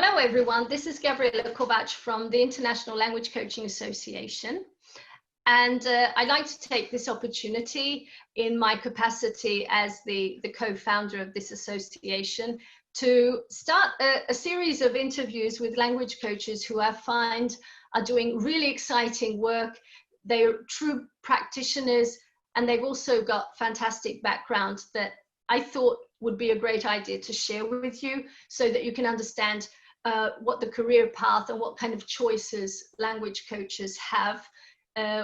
Hello everyone, this is Gabriella Kovacs from the International Language Coaching Association. And I'd like to take this opportunity in my capacity as the co-founder of this association to start a series of interviews with language coaches who I find are doing really exciting work. They're true practitioners and they've also got fantastic backgrounds that I thought would be a great idea to share with you so that you can understand what the career path and what kind of choices language coaches have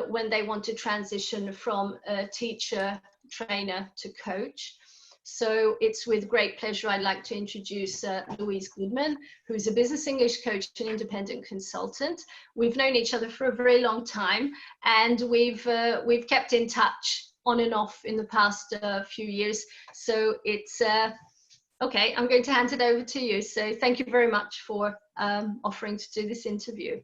when they want to transition from a teacher, trainer to coach. So it's with great pleasure I'd like to introduce Lousie Goodman, who's a business English coach and independent consultant. We've known each other for a very long time, and we've kept in touch on and off in the past few years. So it's okay, I'm going to hand it over to you. So thank you very much for offering to do this interview.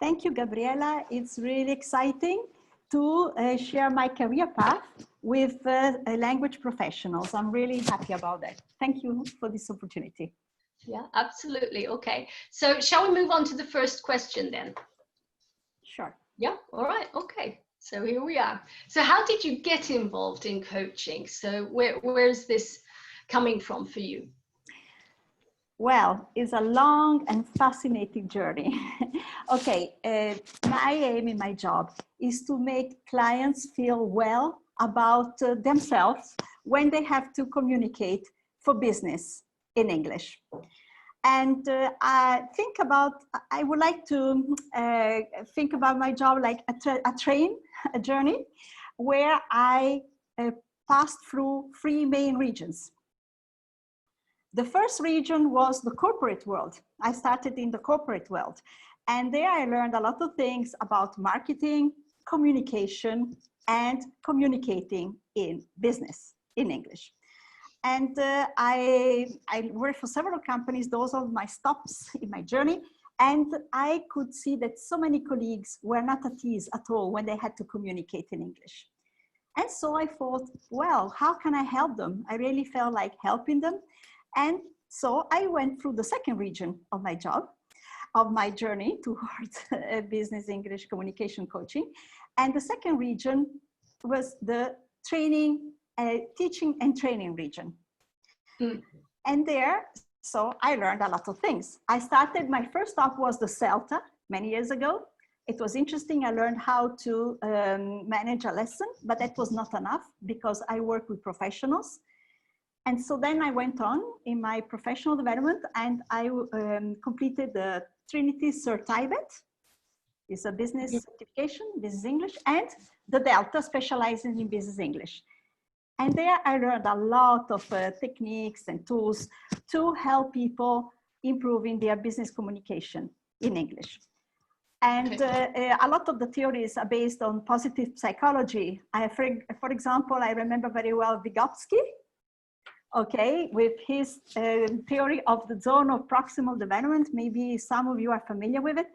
Thank you, Gabriella. It's really exciting to share my career path with language professionals. I'm really happy about that. Thank you for this opportunity. Yeah, absolutely. Okay. So shall we move on to the first question then? Sure. Yeah. All right. Okay. So here we are. So how did you get involved in coaching? So where's this coming from for you? Well, it's a long and fascinating journey. Okay, my aim in my job is to make clients feel well about themselves when they have to communicate for business in English. And I would like to think about my job like a journey where I passed through 3 main regions. The first region was the corporate world. I started in the corporate world, and there I learned a lot of things about marketing, communication, and communicating in business in English. And I worked for several companies. Those are my stops in my journey. And I could see that so many colleagues were not at ease at all when they had to communicate in English. And so I thought, well, how can I help them? I really felt like helping them. And so I went through the second region of my job, of my journey towards business English communication coaching. And the second region was the training, teaching and training region. Mm. And there, so I learned a lot of things. I started, my first stop was the CELTA many years ago. It was interesting. I learned how to manage a lesson, but that was not enough because I work with professionals. And so then I went on in my professional development and I completed the Trinity Cert IBET. It's a business certification, business English, and the Delta specializing in business English. And there I learned a lot of techniques and tools to help people improving their business communication in English. And a lot of the theories are based on positive psychology. For example, I remember very well Vygotsky. Okay, with his theory of the zone of proximal development. Maybe some of you are familiar with it.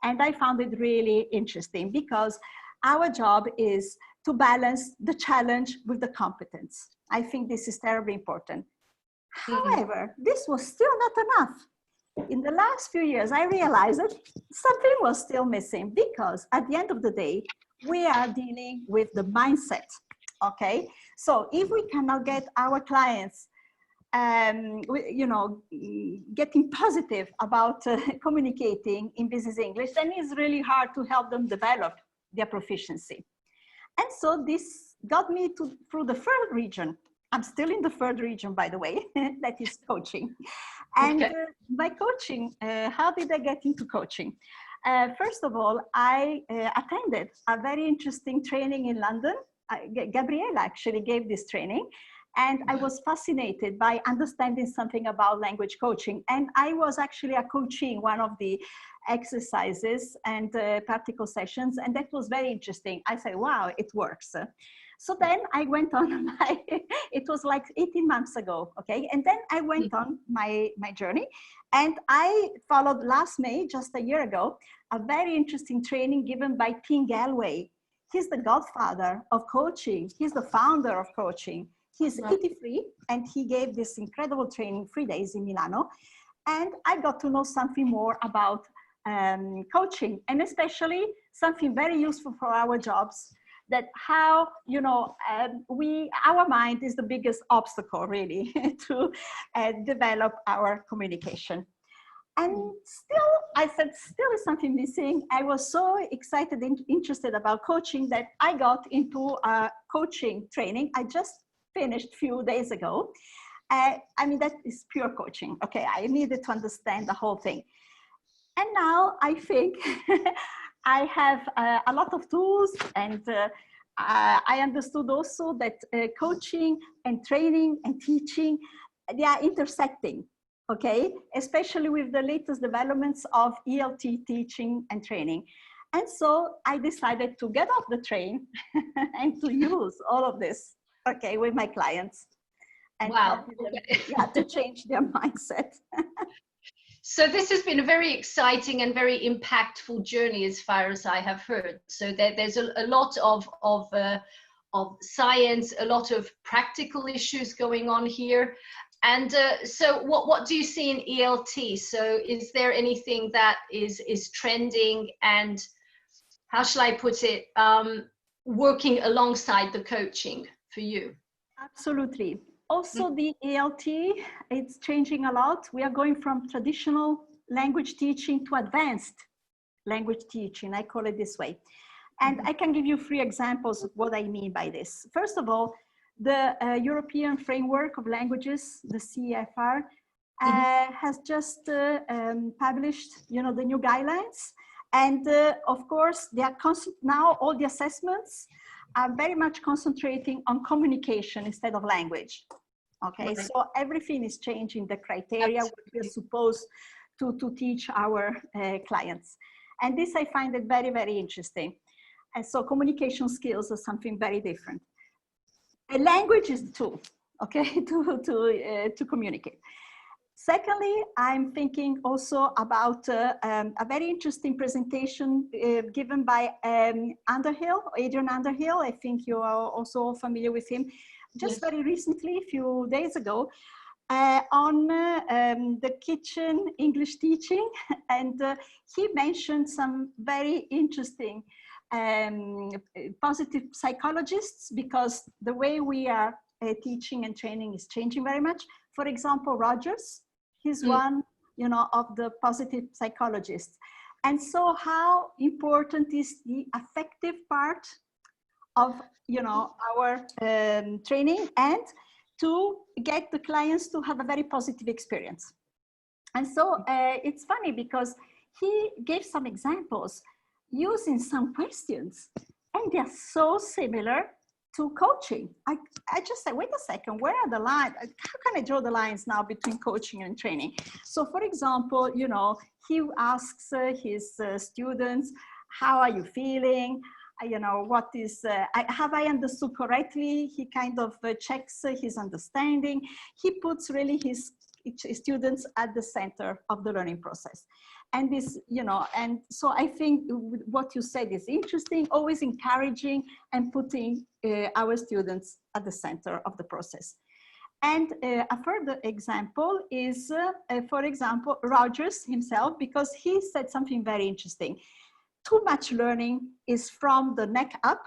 And I found it really interesting because our job is to balance the challenge with the competence. I think this is terribly important. However, this was still not enough. In the last few years, I realized that something was still missing because at the end of the day, we are dealing with the mindset. Okay, so if we cannot get our clients, getting positive about communicating in business English, then it's really hard to help them develop their proficiency. And so this got me through the third region. I'm still in the third region, by the way, that is coaching. And by coaching, how did I get into coaching? First of all, I attended a very interesting training in London. Gabriella actually gave this training, and I was fascinated by understanding something about language coaching. And I was actually coaching one of the exercises and practical sessions, and that was very interesting. I said, wow, it works. So then I went on it was like 18 months ago, okay? And then I went on my journey, and I followed last May, just a year ago, a very interesting training given by Tim Galway. He's the godfather of coaching. He's the founder of coaching. He's 83, and he gave this incredible training, 3 days in Milano. And I got to know something more about coaching, and especially something very useful for our jobs, that how, you know, our mind is the biggest obstacle really to develop our communication. And still, I said, still is something missing. I was so excited and interested about coaching that I got into a coaching training. I just finished a few days ago. I mean, that is pure coaching. Okay, I needed to understand the whole thing. And now I think I have a lot of tools, and I understood also that coaching and training and teaching, they are intersecting. Okay, especially with the latest developments of ELT teaching and training. And so I decided to get off the train and to use all of this, okay, with my clients, and wow. them, to change their mindset. So this has been a very exciting and very impactful journey, as far as I have heard. So there's a lot of science, a lot of practical issues going on here. And so what do you see in ELT? So is there anything that is trending, and how shall I put it, working alongside the coaching for you? Absolutely. Also, the ELT, it's changing a lot. We are going from traditional language teaching to advanced language teaching. I call it this way. And I can give you 3 examples of what I mean by this. First of all, the European Framework of Languages, the CEFR, has just published, you know, the new guidelines. And of course, they are now all the assessments are very much concentrating on communication instead of language. Okay, right. So everything is changing the criteria we're supposed to teach our clients. And this, I find it very, very interesting. And so communication skills are something very different. A language is the tool, okay, to communicate. Secondly, I'm thinking also about a very interesting presentation given by Adrian Underhill. I think you are also familiar with him. Just very recently, a few days ago, on the kitchen English teaching. And he mentioned some very interesting positive psychologists, because the way we are teaching and training is changing very much. For example, Rogers, he's one, you know, of the positive psychologists. And so how important is the affective part of, you know, our training, and to get the clients to have a very positive experience. And so it's funny because he gave some examples using some questions, and they're so similar to coaching. I just said, wait a second, where are the lines? How can I draw the lines now between coaching and training? So for example, you know, he asks his students, how are you feeling? You know, what is, have I understood correctly? He kind of checks his understanding. He puts really his students at the center of the learning process. And this, you know, and so I think what you said is interesting, always encouraging and putting our students at the center of the process. And a further example is, for example, Rogers himself, because he said something very interesting. Too much learning is from the neck up.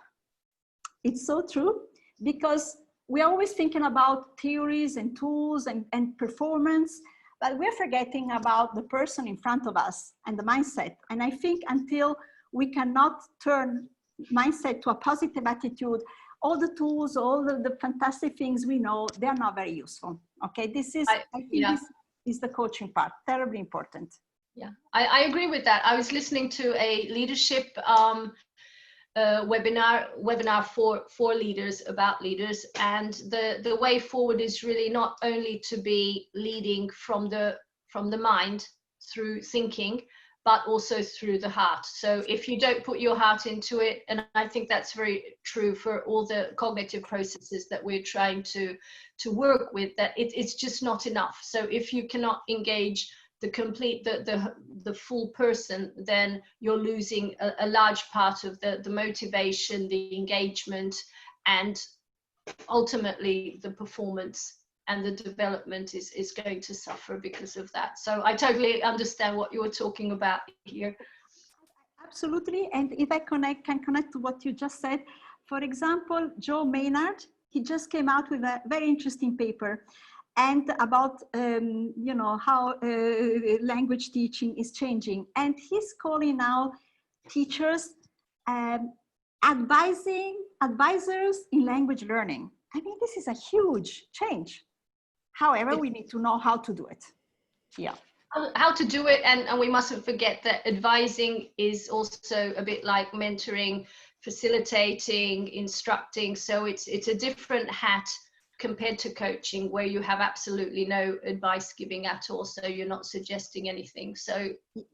It's so true, because we're always thinking about theories and tools and performance, but we're forgetting about the person in front of us and the mindset. And I think until we cannot turn mindset to a positive attitude, all the tools, all the fantastic things we know, they're not very useful. Okay, this is, I think this is the coaching part, terribly important. Yeah, I agree with that. I was listening to a leadership webinar for leaders, about leaders, and the way forward is really not only to be leading from the mind through thinking, but also through the heart. So if you don't put your heart into it, and I think that's very true for all the cognitive processes that we're trying to work with, that it's just not enough. So if you cannot engage the full person, then you're losing a large part of the motivation, the engagement, and ultimately the performance and the development is going to suffer because of that. So I totally understand what you were talking about here. Absolutely. And if I can connect to what you just said, for example, Joe Maynard, he just came out with a very interesting paper and about, you know, how language teaching is changing. And he's calling now teachers advisors in language learning. I mean, this is a huge change. However, we need to know how to do it. Yeah. How to do it, and we mustn't forget that advising is also a bit like mentoring, facilitating, instructing. So it's a different hat compared to coaching, where you have absolutely no advice giving at all. So you're not suggesting anything. So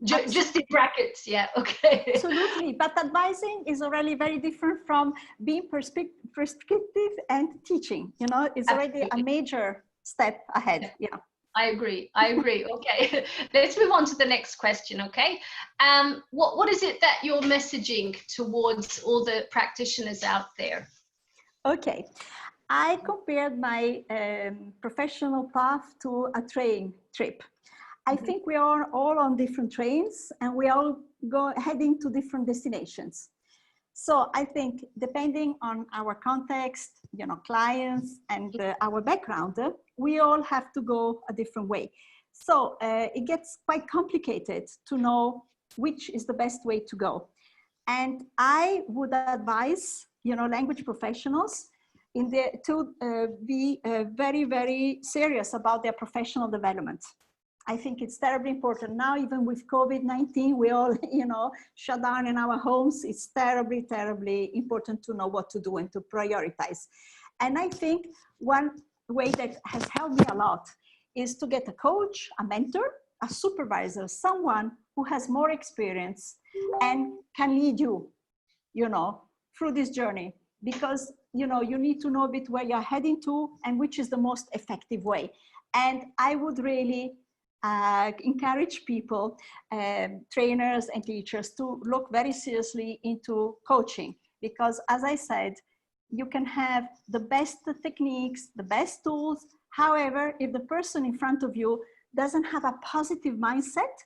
just in brackets, yeah, okay. Absolutely, but advising is already very different from being prescriptive and teaching. You know, it's already a major step ahead. Yeah. I agree. Okay, let's move on to the next question. Okay, what is it that you're messaging towards all the practitioners out there? Okay, I compared my professional path to a train trip. I think we are all on different trains and we all heading to different destinations. So I think depending on our context, you know, clients and our background, we all have to go a different way. So it gets quite complicated to know which is the best way to go. And I would advise, you know, language professionals to be very, very serious about their professional development. I think it's terribly important now, even with COVID-19, we all, you know, shut down in our homes. It's terribly, terribly important to know what to do and to prioritize. And I think one way that has helped me a lot is to get a coach, a mentor, a supervisor, someone who has more experience and can lead you, you know, through this journey. Because, you know, you need to know a bit where you're heading to and which is the most effective way. And I would really encourage people, trainers and teachers, to look very seriously into coaching, because as I said, you can have the best techniques, the best tools. However, if the person in front of you doesn't have a positive mindset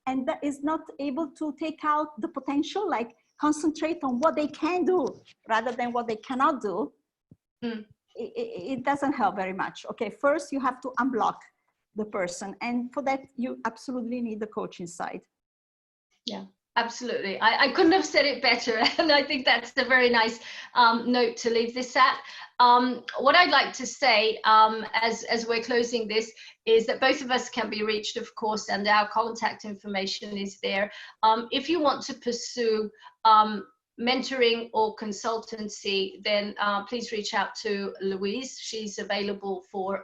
and that is not able to take out the potential, like concentrate on what they can do rather than what they cannot do, it doesn't help very much. Okay, first you have to unblock the person, and for that you absolutely need the coaching side. Yeah, absolutely. I couldn't have said it better, and I think that's a very nice note to leave this at. What I'd like to say as we're closing this is that both of us can be reached, of course, and our contact information is there. If you want to pursue mentoring or consultancy, then please reach out to Luise. She's available for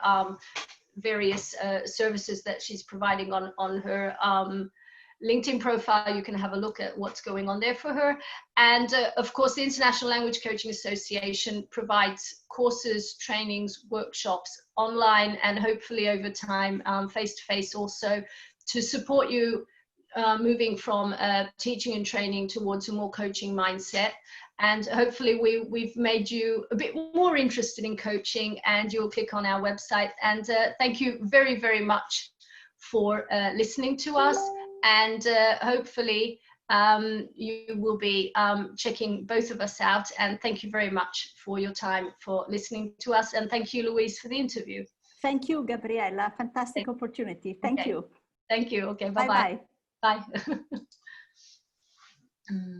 various services that she's providing on her LinkedIn profile. You can have a look at what's going on there for her. And of course, the International Language Coaching Association provides courses, trainings, workshops online, and hopefully over time, face-to-face also, to support you moving from teaching and training towards a more coaching mindset. And hopefully we've made you a bit more interested in coaching, and you'll click on our website. And thank you very, very much for listening to us. And hopefully you will be checking both of us out. And thank you very much for your time, for listening to us. And thank you, Luise, for the interview. Thank you, Gabriella. Fantastic opportunity. Thank you. Thank you. Okay, bye-bye. Bye-bye. Bye.